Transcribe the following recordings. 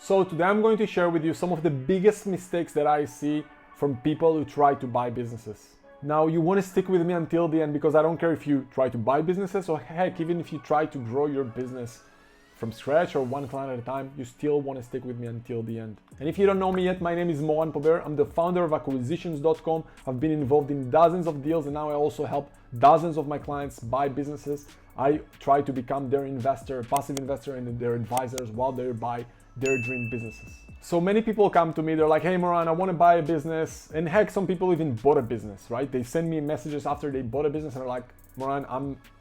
So today I'm going to share with you some of the biggest mistakes that I see from people who try to buy businesses. Now you want to stick with me until the end because I don't care if you try to buy businesses or heck, even if you try to grow your business from scratch or one client at a time, you still want to stick with me until the end. And if you don't know me yet, my name is Moran Pober. I'm the founder of acquisitions.com. I've been involved in dozens of deals and now I also help dozens of my clients buy businesses. I try to become their investor, passive investor, and their advisors while they buy their dream businesses. So many people come to me, they're like, hey Moran, I want to buy a business. And heck, some people even bought a business, right? They send me messages after they bought a business and they're like, Moran,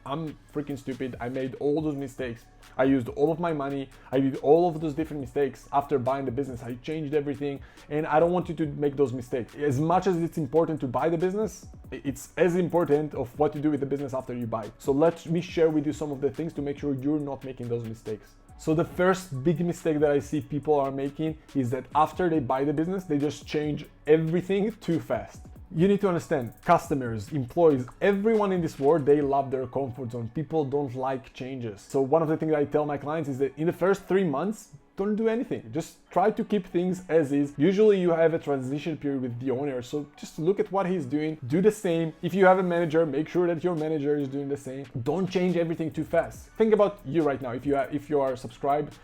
I'm freaking stupid. I made all those mistakes. I used all of my money. I did all of those different mistakes after buying the business. I changed everything and I don't want you to make those mistakes. As much as it's important to buy the business, it's as important of what to do with the business after you buy it. So let me share with you some of the things to make sure you're not making those mistakes. So the first big mistake that I see people are making is that after they buy the business, they just change everything too fast. You need to understand, customers, employees, everyone in this world, they love their comfort zone. People don't like changes. So one of the things I tell my clients is that in the first 3 months, don't do anything. Just try to keep things as is. Usually you have a transition period with the owner. So just look at what he's doing, do the same. If you have a manager, make sure that your manager is doing the same. Don't change everything too fast. Think about you right now. If you are subscribed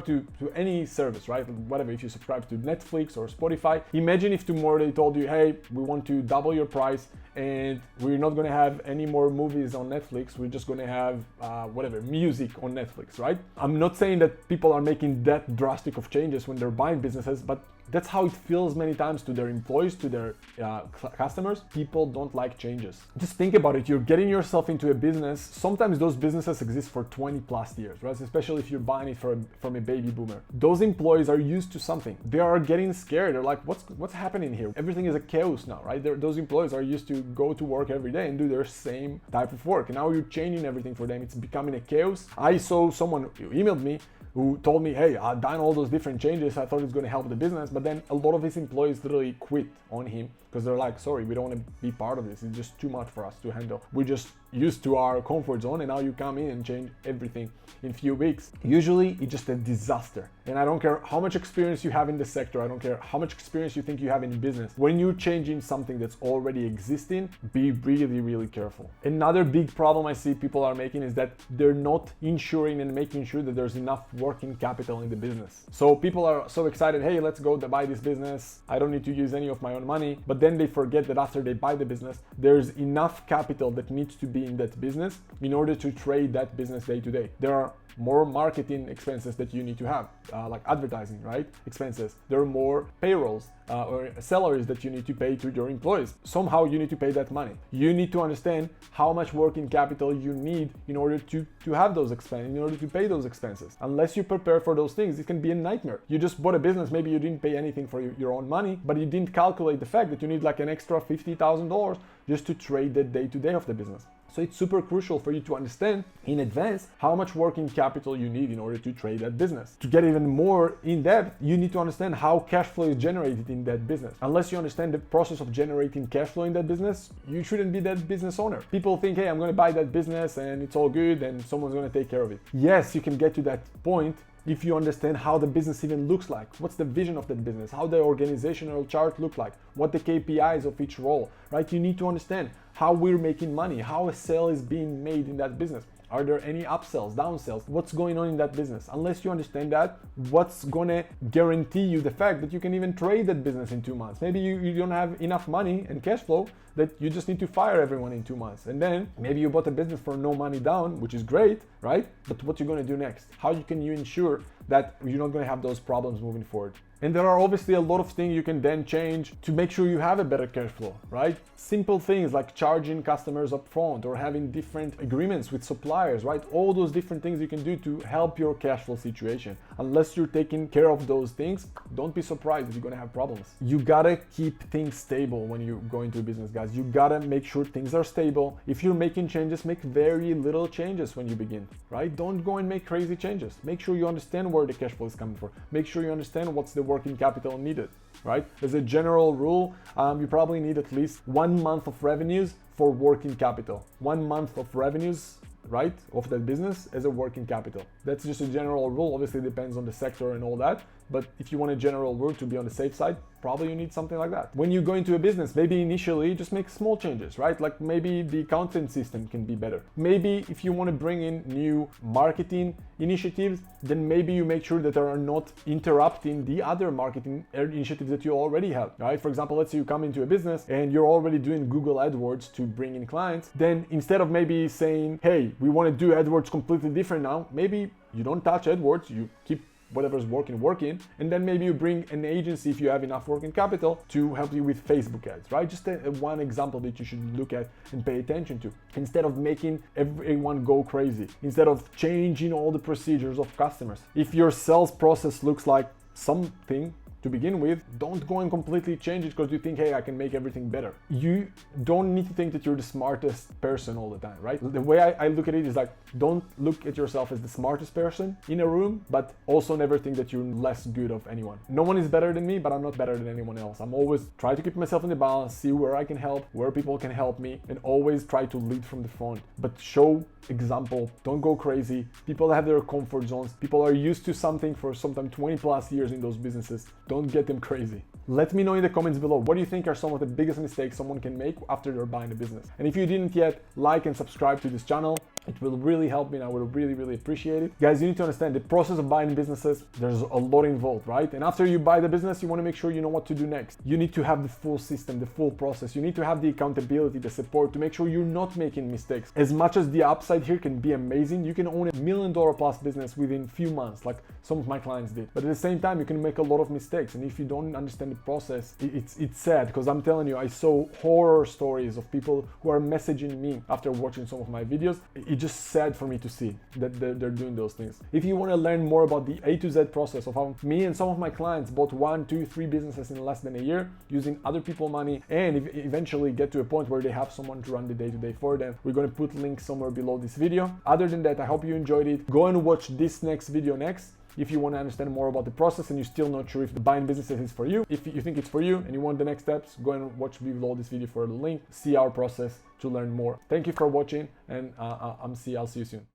to any service, right? Whatever, if you subscribe to Netflix or Spotify, imagine if tomorrow they told you, hey, we want to double your price and we're not going to have any more movies on Netflix. We're just going to have music on Netflix, right? I'm not saying that people are making that drastic of changes when they're buying businesses, but that's how it feels many times to their employees, to their customers. People don't like changes. Just think about it. You're getting yourself into a business. Sometimes those businesses exist for 20 plus years, right? Especially if you're buying it from a baby boomer. Those employees are used to something. They are getting scared. They're like, what's happening here? Everything is a chaos now, right? Those employees are used to go to work every day and do their same type of work. And now you're changing everything for them. It's becoming a chaos. I saw someone who emailed me who told me, hey, I've done all those different changes. I thought it's going to help the business. But then a lot of his employees literally quit on him because they're like, sorry, we don't want to be part of this. It's just too much for us to handle. We're just used to our comfort zone and now you come in and change everything in a few weeks. Usually it's just a disaster. And I don't care how much experience you have in the sector. I don't care how much experience you think you have in business. When you're changing something that's already existing, be really, really careful. Another big problem I see people are making is that they're not ensuring and making sure that there's enough working capital in the business. So people are so excited, hey, let's go to buy this business. I don't need to use any of my own money. But then they forget that after they buy the business, there's enough capital that needs to be in that business in order to trade that business day to day. There are more marketing expenses that you need to have, like advertising, right? Expenses. There are more payrolls or salaries that you need to pay to your employees. Somehow you need to pay that money. You need to understand how much working capital you need in order to have those expenses, in order to pay those expenses. Unless you prepare for those things, it can be a nightmare. You just bought a business, maybe you didn't pay anything for your own money, but you didn't calculate the fact that you need like an extra $50,000 just to trade the day to day of the business. So it's super crucial for you to understand in advance how much working capital you need in order to trade that business. To get even more in depth, you need to understand how cash flow is generated in that business. Unless you understand the process of generating cash flow in that business, you shouldn't be that business owner. People think, hey, I'm going to buy that business and it's all good and someone's going to take care of it. Yes, you can get to that point if you understand how the business even looks like, what's the vision of that business, how the organizational chart look like, what the KPIs of each role, right? You need to understand how we're making money, how a sale is being made in that business. Are there any upsells, downsells? What's going on in that business? Unless you understand that, what's gonna guarantee you the fact that you can even trade that business in 2 months? Maybe you don't have enough money and cash flow that you just need to fire everyone in 2 months. And then maybe you bought a business for no money down, which is great, right? But what you're gonna do next? How can you ensure that you're not gonna have those problems moving forward? And there are obviously a lot of things you can then change to make sure you have a better cash flow, right? Simple things like charging customers up front or having different agreements with suppliers, right? All those different things you can do to help your cash flow situation. Unless you're taking care of those things, don't be surprised if you're gonna have problems. You gotta keep things stable when you go into a business, guys. You gotta make sure things are stable. If you're making changes, make very little changes when you begin, right? Don't go and make crazy changes. Make sure you understand where the cash flow is coming from. Make sure you understand what's the working capital needed, right? As a general rule, you probably need at least 1 month of revenues for working capital. 1 month of revenues, right, of that business as a working capital. That's just a general rule. Obviously, it depends on the sector and all that, but if you want a general rule to be on the safe side, probably you need something like that. When you go into a business, maybe initially just make small changes, right? Like maybe the accounting system can be better. Maybe if you want to bring in new marketing initiatives, then maybe you make sure that they are not interrupting the other marketing initiatives that you already have, right? For example, let's say you come into a business and you're already doing Google AdWords to bring in clients. Then instead of maybe saying, hey, we want to do AdWords completely different now, maybe you don't touch AdWords, you keep whatever's working, and then maybe you bring an agency if you have enough working capital to help you with Facebook ads, right? Just one example that you should look at and pay attention to. Instead of making everyone go crazy, instead of changing all the procedures of customers. If your sales process looks like something to begin with, don't go and completely change it because you think, hey, I can make everything better. You don't need to think that you're the smartest person all the time, right? The way I look at it is like, don't look at yourself as the smartest person in a room, but also never think that you're less good of anyone. No one is better than me, but I'm not better than anyone else. I'm always try to keep myself in the balance, see where I can help, where people can help me, and always try to lead from the front. But show example, don't go crazy. People have their comfort zones. People are used to something for sometimes 20 plus years in those businesses. Don't get them crazy. Let me know in the comments below, what do you think are some of the biggest mistakes someone can make after they're buying a business? And if you didn't yet, like and subscribe to this channel. It will really help me and I would really appreciate it. Guys, you need to understand the process of buying businesses, there's a lot involved, right? And after you buy the business, you want to make sure you know what to do next. You need to have the full system, the full process. You need to have the accountability, the support to make sure you're not making mistakes. As much as the upside here can be amazing, you can own $1 million plus business within few months, like some of my clients did. But at the same time, you can make a lot of mistakes. And if you don't understand the process, it's sad, because I'm telling you, I saw horror stories of people who are messaging me after watching some of my videos. It's just sad for me to see that they're doing those things. If you want to learn more about the A to Z process of how me and some of my clients bought 1, 2, 3 businesses in less than a year using other people's money, and eventually get to a point where they have someone to run the day-to-day for them, we're going to put links somewhere below this video. Other than that, I hope you enjoyed it. Go and watch this next video next. If you want to understand more about the process and you're still not sure if the buying businesses is for you, if you think it's for you and you want the next steps, go and watch below this video for the link, see our process to learn more. Thank you for watching, and I'll see you soon.